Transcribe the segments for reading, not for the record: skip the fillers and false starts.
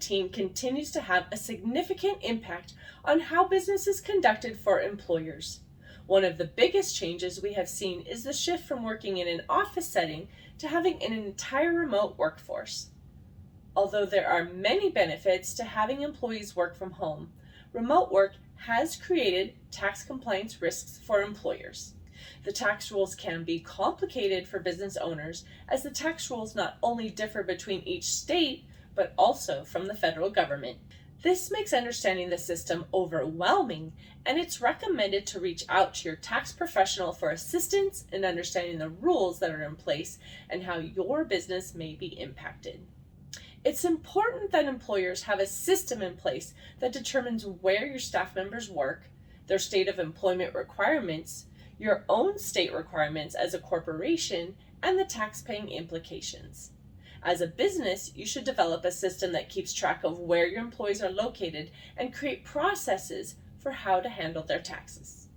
COVID-19 continues to have a significant impact on how business is conducted for employers. One of the biggest changes we have seen is the shift from working in an office setting to having an entire remote workforce. Although there are many benefits to having employees work from home, remote work has created tax compliance risks for employers. The tax rules can be complicated for business owners, as the tax rules not only differ between each state, but also from the federal government. This makes understanding the system overwhelming, and it's recommended to reach out to your tax professional for assistance in understanding the rules that are in place and how your business may be impacted. It's important that employers have a system in place that determines where your staff members work, their state of employment requirements, your own state requirements as a corporation, and the tax-paying implications. As a business, you should develop a system that keeps track of where your employees are located and create processes for how to handle their taxes.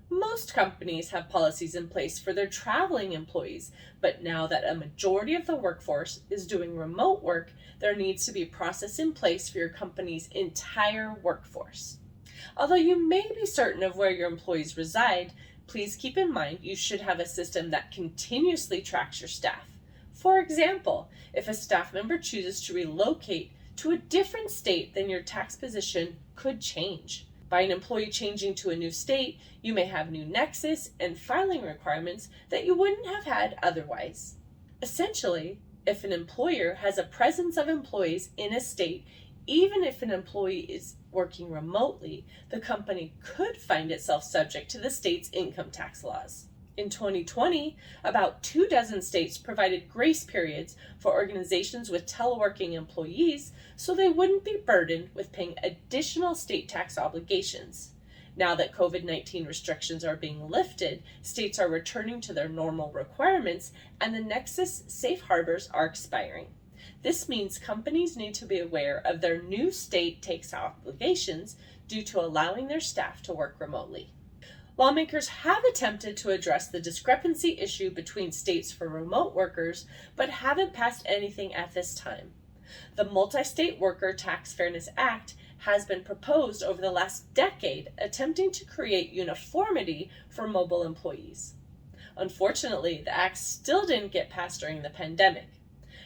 Most companies have policies in place for their traveling employees, but now that a majority of the workforce is doing remote work, there needs to be a process in place for your company's entire workforce. Although you may be certain of where your employees reside, please keep in mind you should have a system that continuously tracks your staff. For example, if a staff member chooses to relocate to a different state, then your tax position could change. By an employee changing to a new state, you may have new nexus and filing requirements that you wouldn't have had otherwise. Essentially, if an employer has a presence of employees in a state, even if an employee is working remotely, the company could find itself subject to the state's income tax laws. In 2020, about 24 states provided grace periods for organizations with teleworking employees so they wouldn't be burdened with paying additional state tax obligations. Now that COVID-19 restrictions are being lifted, states are returning to their normal requirements and the Nexus safe harbors are expiring. This means companies need to be aware of their new state tax obligations due to allowing their staff to work remotely. Lawmakers have attempted to address the discrepancy issue between states for remote workers, but haven't passed anything at this time. The Multi-State Worker Tax Fairness Act has been proposed over the last decade, attempting to create uniformity for mobile employees. Unfortunately, the act still didn't get passed during the pandemic.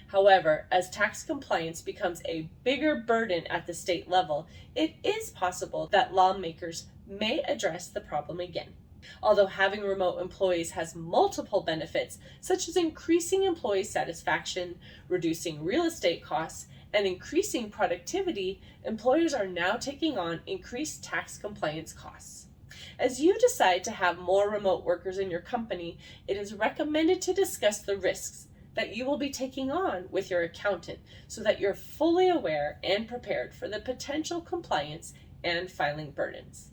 However, as tax compliance becomes a bigger burden at the state level, it is possible that lawmakers may address the problem again. Although having remote employees has multiple benefits, such as increasing employee satisfaction, reducing real estate costs, and increasing productivity, employers are now taking on increased tax compliance costs. As you decide to have more remote workers in your company, it is recommended to discuss the risks that you will be taking on with your accountant so that you're fully aware and prepared for the potential compliance and filing burdens.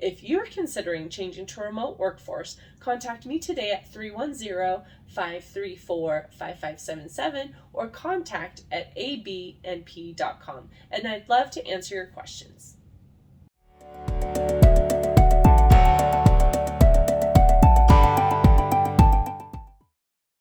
If you're considering changing to a remote workforce, contact me today at 310-534-5577 or contact@abandp.com, and I'd love to answer your questions.